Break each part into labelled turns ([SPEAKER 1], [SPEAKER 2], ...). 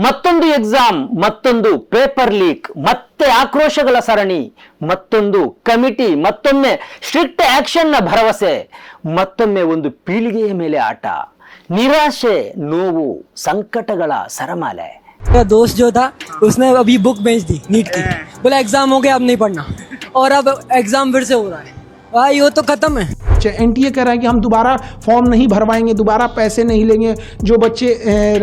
[SPEAKER 1] ಮತ್ತೊಂದು ಎಕ್ಸಾಮ್, ಮತ್ತೊಂದು paper leak, ಮತ್ತೆ ಆಕ್ರೋಶಗಳ ಸರಣಿ, ಮತ್ತೊಂದು ಕಮಿಟಿ, ಮತ್ತೊಮ್ಮೆ ಸ್ಟ್ರಿಕ್ಟ್ ಆಕ್ಷನ್ನ ಭರವಸೆ, ಮತ್ತೊಮ್ಮೆ ಒಂದು ಪೀಳಿಗೆಯ ಮೇಲೆ ಆಟ, ನಿರಾಶೆ, ನೋವು, ಸಂಕಟಗಳ ಸರಮಾಲೆ.
[SPEAKER 2] मेरा दोस्त जो था उसने अभी बुक बेच दी नीट की, बोला एग्जाम हो गया अब नहीं पढ़ना, और अब एग्जाम फिर से हो रहा है. भाई वो तो खत्म है.
[SPEAKER 3] एनटीए कह रहा है कि हम दोबारा फॉर्म नहीं भरवाएंगे, दोबारा पैसे नहीं लेंगे, जो बच्चे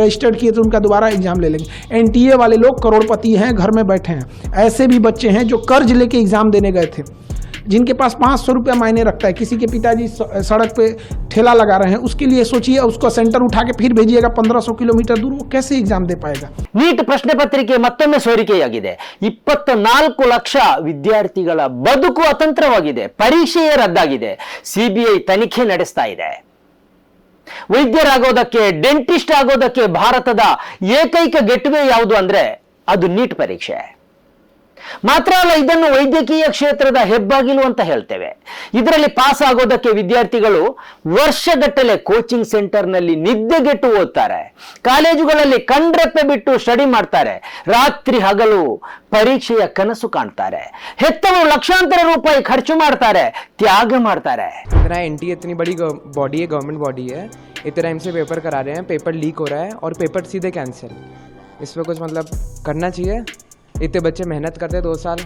[SPEAKER 3] रजिस्टर्ड किए थे उनका दोबारा एग्जाम ले लेंगे. एनटीए वाले लोग करोड़पति हैं, घर में बैठे हैं. ऐसे भी बच्चे हैं जो कर्ज लेके एग्जाम देने गए थे, जिनके पास 500 रुपया मायने रखता है. किसी के पिताजी सड़क पे ठेला लगा रहे हैं, उसके लिए सोचिए उसको सेंटर उठा के फिर भेजिएगा 1500 किलोमीटर दूर, वो कैसे एग्जाम दे पाएगा.
[SPEAKER 1] ನೀಟ್ ಪ್ರಶ್ನೆ ಪತ್ರಿಕೆ ಮತ್ತೊಮ್ಮೆ ಸೋರಿಕೆಯಾಗಿದೆ. 24 ಲಕ್ಷ ವಿದ್ಯಾರ್ಥಿಗಳ ಬದುಕು ಅತಂತ್ರವಾಗಿದೆ. ಪರೀಕ್ಷೆಯೇ ರದ್ದಾಗಿದೆ. ಸಿಬಿಐ ತನಿಖೆ ನಡೆಸ್ತಾ ಇದೆ. ವೈದ್ಯರಾಗೋದಕ್ಕೆ, ಡೆಂಟಿಸ್ಟ್ ಆಗೋದಕ್ಕೆ ಭಾರತದ ಏಕೈಕ ಗೆಟ್ವೇ ಯಾವುದು ಅಂದ್ರೆ ಅದು ನೀಟ್ ಪರೀಕ್ಷೆ. ಮಾತ್ರ ಅಲ್ಲ, ಇದನ್ನು ವೈದ್ಯಕೀಯ ಕ್ಷೇತ್ರದ ಹೆಬ್ಬಾಗಿಲು ಅಂತ ಹೇಳ್ತೇವೆ. ಇದರಲ್ಲಿ ಪಾಸ್ ಆಗೋದಕ್ಕೆ ವಿದ್ಯಾರ್ಥಿಗಳು ವರ್ಷಗಟ್ಟಲೆ ಕೋಚಿಂಗ್ ಸೆಂಟರ್ನಲ್ಲಿ ನಿದ್ದೆಗೆಟ್ಟು ಓದ್ತಾರೆ. ಕಾಲೇಜುಗಳಲ್ಲಿ ಕಣ್ರೆಪ್ಪೆ ಬಿಟ್ಟು ಸ್ಟಡಿ ಮಾಡ್ತಾರೆ. ರಾತ್ರಿ ಹಗಲು ಪರೀಕ್ಷೆಯ ಕನಸು ಕಾಣ್ತಾರೆ. ಹೆತ್ತವರು ಲಕ್ಷಾಂತರ ರೂಪಾಯಿ ಖರ್ಚು ಮಾಡ್ತಾರೆ, ತ್ಯಾಗ ಮಾಡ್ತಾರೆ.
[SPEAKER 4] एनटीए इतनी बड़ी बॉडी है, गवर्नमेंट बॉडी है, इतने टाइम से पेपर करा रहे हैं, पेपर लीक हो रहा है और पेपर सीधे कैंसिल. इस पर कुछ मतलब करना चाहिए. इतने बच्चे मेहनत करते 2 साल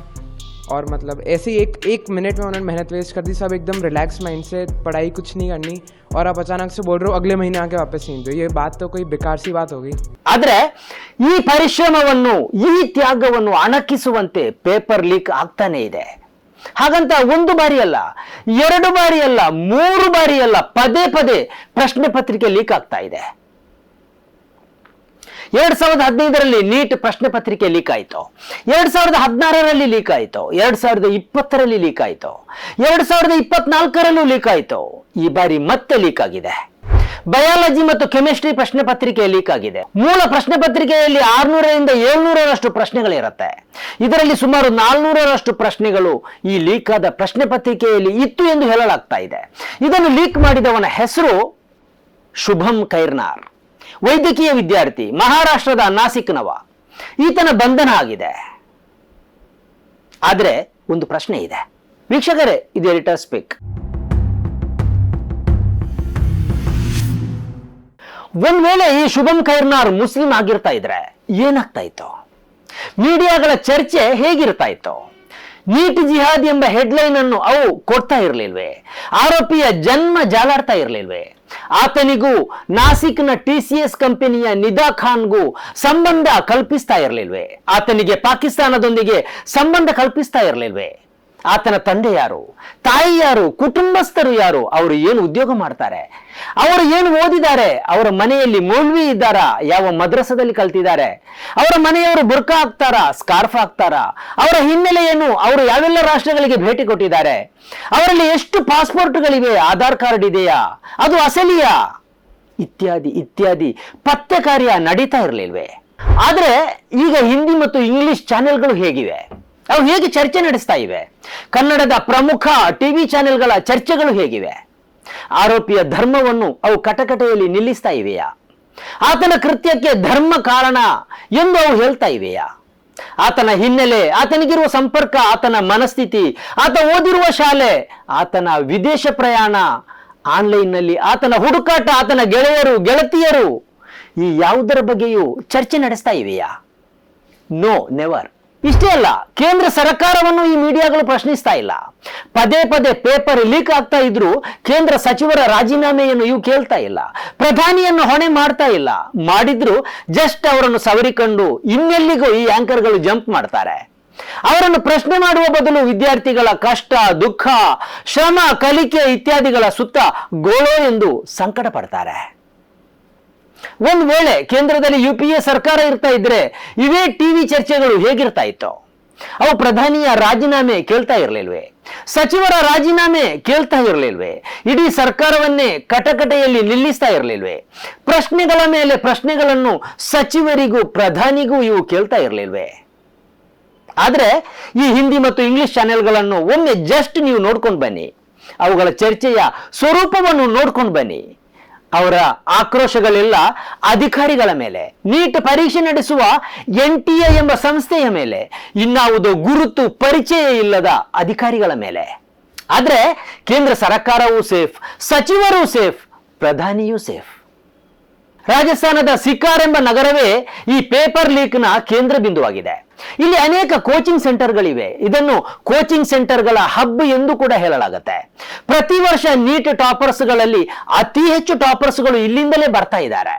[SPEAKER 4] और मतलब ऐसे एक मिनट में उन्होंने मेहनत वेस्ट कर दी. सब एकदम रिलैक्स माइंड से पढ़ाई कुछ नहीं करनी, और आप अचानक से बोल रहे हो अगले महीने आके वापस सीन दो. ये बात तो कोई बेकार सी बात होगी.
[SPEAKER 1] ಆದ್ರೆ ಈ ಪರಿಶ್ರಮವನ್ನು, ಈ ತ್ಯಾಗವನ್ನು ಅಣಕಿಸುವಂತೆ ಪೇಪರ್ ಲೀಕ್ ಆಗ್ತಾನೆ ಇದೆ. ಹಾಗಂತ 1 ಬಾರಿ ಅಲ್ಲ, 2 ಬಾರಿ ಅಲ್ಲ, 3 ಬಾರಿ ಅಲ್ಲ, ಪದೇ ಪದೇ ಪ್ರಶ್ನೆ ಪತ್ರಿಕೆ ಲೀಕ್ ಆಗ್ತಾ ಇದೆ. 2015ರಲ್ಲಿ ನೀಟ್ ಪ್ರಶ್ನೆ ಪತ್ರಿಕೆ ಲೀಕ್ ಆಯಿತು, 2016ರಲ್ಲಿ ಲೀಕ್ ಆಯಿತು, 2020ರಲ್ಲಿ ಲೀಕ್ ಆಯಿತು, 2024ರಲ್ಲೂ ಲೀಕ್ ಆಯಿತು. ಈ ಬಾರಿ ಮತ್ತೆ ಲೀಕ್ ಆಗಿದೆ. ಬಯಾಲಜಿ ಮತ್ತು ಕೆಮಿಸ್ಟ್ರಿ ಪ್ರಶ್ನೆ ಪತ್ರಿಕೆ ಲೀಕ್ ಆಗಿದೆ. ಮೂಲ ಪ್ರಶ್ನೆ ಪತ್ರಿಕೆಯಲ್ಲಿ 600ರಿಂದ 700ರಷ್ಟು ಪ್ರಶ್ನೆಗಳಿರುತ್ತೆ. ಇದರಲ್ಲಿ ಸುಮಾರು 400ರಷ್ಟು ಪ್ರಶ್ನೆಗಳು ಈ ಲೀಕ್ ಆದ ಪ್ರಶ್ನೆ ಪತ್ರಿಕೆಯಲ್ಲಿ ಇತ್ತು ಎಂದು ಹೇಳಲಾಗ್ತಾ ಇದೆ. ಇದನ್ನು ಲೀಕ್ ಮಾಡಿದವನ ಹೆಸರು ಶುಭಂ ಕೈರ್ನಾರ್, ವೈದ್ಯಕೀಯ ವಿದ್ಯಾರ್ಥಿ, ಮಹಾರಾಷ್ಟ್ರದ ನಾಸಿಕ್ನವ. ಈತನ ಬಂಧನ ಆಗಿದೆ. ಆದರೆ ಒಂದು ಪ್ರಶ್ನೆ ಇದೆ ವೀಕ್ಷಕರೇ, ಇದು ಎಡಿಟರ್ ಸ್ಪೀಕ್. ಒಂದ್ ವೇಳೆ ಈ ಶುಭಂ ಕೈರ್ನಾರ್ ಮುಸ್ಲಿಂ ಆಗಿರ್ತಾ ಇದ್ರೆ ಏನಾಗ್ತಾ ಇತ್ತು? ಮೀಡಿಯಾಗಳ ಚರ್ಚೆ ಹೇಗಿರ್ತಾ ಇತ್ತು? ನೀಟ್ ಜಿಹಾದ್ ಎಂಬ ಹೆಡ್ಲೈನ್ ಅನ್ನು ಅವು ಕೊಡ್ತಾ ಇರಲಿಲ್ವೇ? ಆರೋಪಿಯ ಜನ್ಮ ಜಾಲಾಡ್ತಾ ಇರಲಿಲ್ವೇ? ಆತನಿಗೂ ನಾಸಿಕ್ನ TCS ಕಂಪನಿಯ ನಿದಾ ಖಾನ್ಗೂ ಸಂಬಂಧ ಕಲ್ಪಿಸ್ತಾ ಇರಲಿಲ್ವೇ? ಆತನಿಗೆ ಪಾಕಿಸ್ತಾನದೊಂದಿಗೆ ಸಂಬಂಧ ಕಲ್ಪಿಸ್ತಾ ಇರಲಿಲ್ವೇ? ಆತನ ತಂದೆ ಯಾರು, ತಾಯಿ ಯಾರು, ಕುಟುಂಬಸ್ಥರು ಯಾರು, ಅವರು ಏನು ಉದ್ಯೋಗ ಮಾಡ್ತಾರೆ, ಅವರು ಏನು ಓದಿದ್ದಾರೆ, ಅವರ ಮನೆಯಲ್ಲಿ ಮೌಲ್ವಿ ಇದ್ದಾರಾ, ಯಾವ ಮದ್ರಸದಲ್ಲಿ ಕಲ್ತಿದ್ದಾರೆ, ಅವರ ಮನೆಯವರು ಬುರ್ಕಾ ಹಾಕ್ತಾರಾ, ಸ್ಕಾರ್ಫ್ ಹಾಕ್ತಾರಾ, ಅವರ ಹಿನ್ನೆಲೆ ಏನು, ಅವರು ಯಾವೆಲ್ಲ ರಾಷ್ಟ್ರಗಳಿಗೆ ಭೇಟಿ ಕೊಟ್ಟಿದ್ದಾರೆ, ಅವರಲ್ಲಿ ಎಷ್ಟು ಪಾಸ್ಪೋರ್ಟ್ಗಳಿವೆ, ಆಧಾರ್ ಕಾರ್ಡ್ ಇದೆಯಾ, ಅದು ಅಸಲಿಯಾ, ಇತ್ಯಾದಿ ಇತ್ಯಾದಿ ಪತ್ತೆ ಕಾರ್ಯ ನಡೀತಾ ಇರಲಿಲ್ವೇ? ಆದ್ರೆ ಈಗ ಹಿಂದಿ ಮತ್ತು ಇಂಗ್ಲಿಷ್ ಚಾನೆಲ್ಗಳು ಹೇಗಿವೆ, ಅವು ಹೇಗೆ ಚರ್ಚೆ ನಡೆಸ್ತಾ ಇವೆ? ಕನ್ನಡದ ಪ್ರಮುಖ ಟಿವಿ ಚಾನೆಲ್ಗಳ ಚರ್ಚೆಗಳು ಹೇಗಿವೆ? ಆರೋಪಿಯ ಧರ್ಮವನ್ನು ಅವು ಕಟಕಟೆಯಲ್ಲಿ ನಿಲ್ಲಿಸ್ತಾ ಇವೆಯಾ? ಆತನ ಕೃತ್ಯಕ್ಕೆ ಧರ್ಮ ಕಾರಣ ಎಂದು ಅವು ಹೇಳ್ತಾ ಇವೆಯಾ? ಆತನ ಹಿನ್ನೆಲೆ, ಆತನಿಗಿರುವ ಸಂಪರ್ಕ, ಆತನ ಮನಸ್ಥಿತಿ, ಆತ ಓದಿರುವ ಶಾಲೆ, ಆತನ ವಿದೇಶ ಪ್ರಯಾಣ, ಆನ್ಲೈನ್ನಲ್ಲಿ ಆತನ ಹುಡುಕಾಟ, ಆತನ ಗೆಳೆಯರು ಗೆಳತಿಯರು, ಈ ಯಾವುದರ ಬಗ್ಗೆಯೂ ಚರ್ಚೆ ನಡೆಸ್ತಾ ಇವೆಯಾ? No, never. ಇಷ್ಟೇ ಅಲ್ಲ, ಕೇಂದ್ರ ಸರ್ಕಾರವನ್ನು ಈ ಮೀಡಿಯಾಗಳು ಪ್ರಶ್ನಿಸ್ತಾ ಇಲ್ಲ. ಪದೇ ಪದೇ ಪೇಪರ್ ಲೀಕ್ ಆಗ್ತಾ ಇದ್ರು ಕೇಂದ್ರ ಸಚಿವರ ರಾಜೀನಾಮೆಯನ್ನು ಇವು ಕೇಳ್ತಾ ಇಲ್ಲ. ಪ್ರಧಾನಿಯನ್ನು ಹೊಣೆ ಮಾಡ್ತಾ ಇಲ್ಲ. ಮಾಡಿದ್ರು ಜಸ್ಟ್ ಅವರನ್ನು ಸವರಿಕೊಂಡು ಇನ್ನೆಲ್ಲಿಗೂ ಈ ಆಂಕರ್ಗಳು ಜಂಪ್ ಮಾಡ್ತಾರೆ. ಅವರನ್ನು ಪ್ರಶ್ನೆ ಮಾಡುವ ಬದಲು ವಿದ್ಯಾರ್ಥಿಗಳ ಕಷ್ಟ, ದುಃಖ, ಶ್ರಮ, ಕಲಿಕೆ ಇತ್ಯಾದಿಗಳ ಸುತ್ತ ಗೋಳೋ ಎಂದು ಸಂಕಟ ಪಡ್ತಾರೆ. ಒಂದ್ ವೇಳೆ ಕೇಂದ್ರದಲ್ಲಿ UPA ಸರ್ಕಾರ ಇರ್ತಾ ಇದ್ರೆ ಇವೇ ಟಿವಿ ಚರ್ಚೆಗಳು ಹೇಗಿರ್ತಾ ಇತ್ತು? ಅವು ಪ್ರಧಾನಿಯ ರಾಜೀನಾಮೆ ಕೇಳ್ತಾ ಇರಲಿಲ್ವೇ? ಸಚಿವರ ರಾಜೀನಾಮೆ ಕೇಳ್ತಾ ಇರಲಿಲ್ವೇ? ಇಡೀ ಸರ್ಕಾರವನ್ನೇ ಕಟಕಟೆಯಲ್ಲಿ ನಿಲ್ಲಿಸ್ತಾ ಇರಲಿಲ್ವೇ? ಪ್ರಶ್ನೆಗಳ ಮೇಲೆ ಪ್ರಶ್ನೆಗಳನ್ನು ಸಚಿವರಿಗೂ ಪ್ರಧಾನಿಗೂ ಇವು ಕೇಳ್ತಾ ಇರಲಿಲ್ವೇ? ಆದ್ರೆ ಈ ಹಿಂದಿ ಮತ್ತು ಇಂಗ್ಲಿಷ್ ಚಾನೆಲ್ಗಳನ್ನು ಒಮ್ಮೆ ಜಸ್ಟ್ ನೀವು ನೋಡ್ಕೊಂಡು ಬನ್ನಿ. ಅವುಗಳ ಚರ್ಚೆಯ ಸ್ವರೂಪವನ್ನು ನೋಡ್ಕೊಂಡು ಬನ್ನಿ. ಅವರ ಆಕ್ರೋಶಗಳೆಲ್ಲ ಅಧಿಕಾರಿಗಳ ಮೇಲೆ, ನೀಟ್ ಪರೀಕ್ಷೆ ನಡೆಸುವ NTA ಎಂಬ ಸಂಸ್ಥೆಯ ಮೇಲೆ, ಇನ್ನಾವುದೋ ಗುರುತು ಪರಿಚಯ ಇಲ್ಲದ ಅಧಿಕಾರಿಗಳ ಮೇಲೆ. ಆದ್ರೆ ಕೇಂದ್ರ ಸರ್ಕಾರವೂ ಸೇಫ್, ಸಚಿವರೂ ಸೇಫ್, ಪ್ರಧಾನಿಯೂ ಸೇಫ್. ರಾಜಸ್ಥಾನದ ಸಿಕಾರ್ ಎಂಬ ನಗರವೇ ಈ ಪೇಪರ್ ಲೀಕ್ನ ಕೇಂದ್ರ ಬಿಂದುವಾಗಿದೆ. ಇಲ್ಲಿ ಅನೇಕ ಕೋಚಿಂಗ್ ಸೆಂಟರ್ಗಳಿವೆ. ಇದನ್ನು ಕೋಚಿಂಗ್ ಸೆಂಟರ್ಗಳ ಹಬ್ ಎಂದು ಕೂಡ ಹೇಳಲಾಗುತ್ತೆ. ಪ್ರತಿ ವರ್ಷ ನೀಟ್ ಟಾಪರ್ಸ್ಗಳಲ್ಲಿ ಅತಿ ಹೆಚ್ಚು ಟಾಪರ್ಸ್ಗಳು ಇಲ್ಲಿಂದಲೇ ಬರ್ತಾ ಇದ್ದಾರೆ.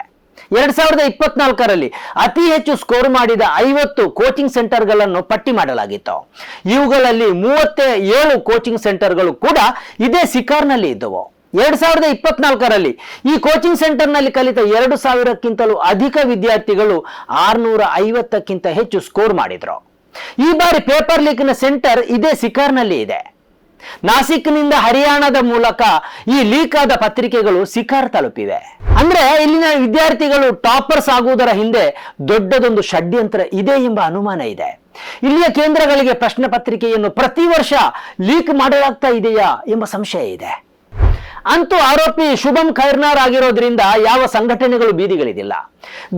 [SPEAKER 1] 2024ರಲ್ಲಿ ಅತಿ ಹೆಚ್ಚು ಸ್ಕೋರ್ ಮಾಡಿದ 50 ಕೋಚಿಂಗ್ ಸೆಂಟರ್ಗಳನ್ನು ಪಟ್ಟಿ ಮಾಡಲಾಗಿತ್ತು. ಇವುಗಳಲ್ಲಿ 37 ಕೋಚಿಂಗ್ ಸೆಂಟರ್ಗಳು ಕೂಡ ಇದೇ ಸಿಕಾರ್ನಲ್ಲಿ ಇದ್ದವು. 2024ರಲ್ಲಿ ಈ ಕೋಚಿಂಗ್ ಸೆಂಟರ್ನಲ್ಲಿ ಕಲಿತ 2000ಕ್ಕಿಂತಲೂ ಅಧಿಕ ವಿದ್ಯಾರ್ಥಿಗಳು 650ಕ್ಕಿಂತ ಹೆಚ್ಚು ಸ್ಕೋರ್ ಮಾಡಿದ್ರು. ಈ ಬಾರಿ ಪೇಪರ್ ಲೀಕ್ನ ಸೆಂಟರ್ ಇದೇ ಸಿಕಾರ್ನಲ್ಲಿ ಇದೆ. ನಾಸಿಕ್ನಿಂದ ಹರಿಯಾಣದ ಮೂಲಕ ಈ ಲೀಕ್ ಆದ ಪತ್ರಿಕೆಗಳು ಸಿಕಾರ್ ತಲುಪಿವೆ. ಅಂದ್ರೆ ಇಲ್ಲಿನ ವಿದ್ಯಾರ್ಥಿಗಳು ಟಾಪರ್ಸ್ ಆಗುವುದರ ಹಿಂದೆ ದೊಡ್ಡದೊಂದು ಷಡ್ಯಂತ್ರ ಇದೆ ಎಂಬ ಅನುಮಾನ ಇದೆ. ಇಲ್ಲಿಯ ಕೇಂದ್ರಗಳಿಗೆ ಪ್ರಶ್ನೆ ಪತ್ರಿಕೆಯನ್ನು ಪ್ರತಿ ವರ್ಷ ಲೀಕ್ ಮಾಡಲಾಗ್ತಾ ಇದೆಯಾ ಎಂಬ ಸಂಶಯ ಇದೆ. ಅಂತೂ ಆರೋಪಿ ಶುಭಂ ಖೈರ್ನಾರ್ ಆಗಿರೋದ್ರಿಂದ ಯಾವ ಸಂಘಟನೆಗಳು ಬೀದಿಗಳಿದಿಲ್ಲ.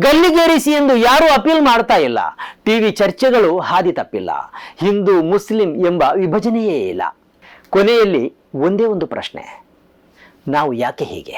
[SPEAKER 1] ಗಲ್ಲಿಗೇರಿಸಿ ಎಂದು ಯಾರೂ ಅಪೀಲ್ ಮಾಡ್ತಾ ಇಲ್ಲ. ಟಿವಿ ಚರ್ಚೆಗಳು ಹಾದಿ ತಪ್ಪಿಲ್ಲ. ಹಿಂದೂ ಮುಸ್ಲಿಂ ಎಂಬ ವಿಭಜನೆಯೇ ಇಲ್ಲ. ಕೊನೆಯಲ್ಲಿ ಒಂದೇ ಒಂದು ಪ್ರಶ್ನೆ, ನಾವು ಯಾಕೆ ಹೀಗೆ?